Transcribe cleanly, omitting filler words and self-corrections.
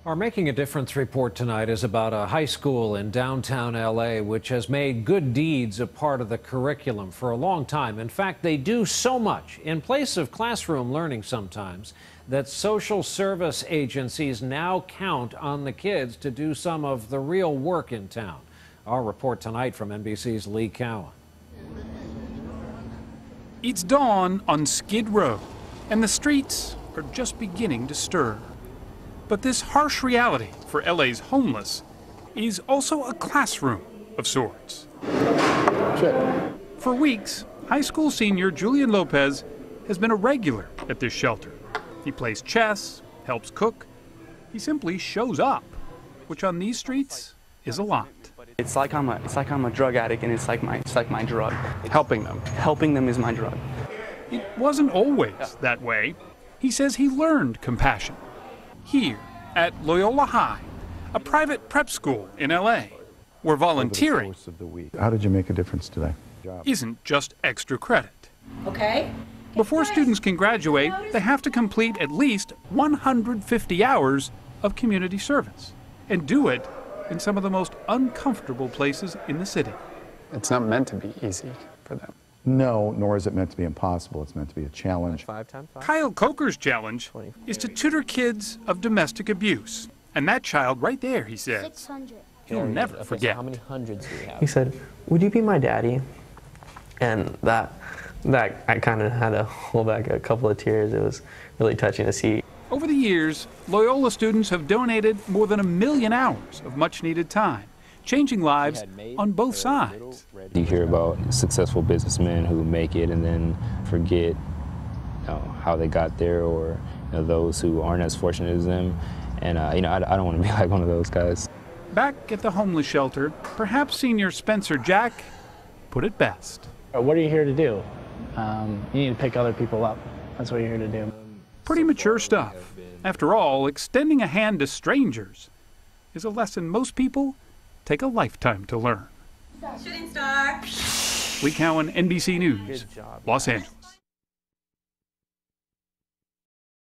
Our Making a Difference report tonight is about a high school in downtown LA which has made good deeds a part of the curriculum for a long time. In fact, they do so much in place of classroom learning sometimes that social service agencies now count on the kids to do some of the real work in town. Our report tonight from NBC's Lee Cowan. It's dawn on Skid Row, and the streets are just beginning to stir. But this harsh reality for LA's homeless is also a classroom of sorts. For weeks, high school senior Julian Lopez has been a regular at this shelter. He plays chess, helps cook. He simply shows up, which on these streets is a lot. It's like I'm a drug addict, and it's like my drug. Helping them is my drug. It wasn't always that way. He says he learned compassion here at Loyola High, a private prep school in LA, where volunteering How did you make a difference today? isn't just extra credit. Okay. Before students can graduate, they have to complete at least 150 hours of community service and do it in some of the most uncomfortable places in the city. It's not meant to be easy for them. No, nor is it meant to be impossible. It's meant to be a challenge. Kyle Coker's challenge is to tutor kids of domestic abuse. And that child right there, he said, 600. he'll never forget. How many hundreds do we have? He said, "Would you be my daddy?" And that I kind of had to hold back a couple of tears. It was really touching to see. Over the years, Loyola students have donated more than 1 million hours of much-needed time, changing lives on both sides. You hear about successful businessmen who make it and then forget how they got there, or those who aren't as fortunate as them. And I don't want to be like one of those guys. Back at the homeless shelter, perhaps senior Spencer Jack put it best. What are you here to do? You need to pick other people up. That's what you're here to do. Pretty mature stuff. After all, extending a hand to strangers is a lesson most people take a lifetime to learn. Shooting star. Lee Cowan, NBC News, Los Angeles.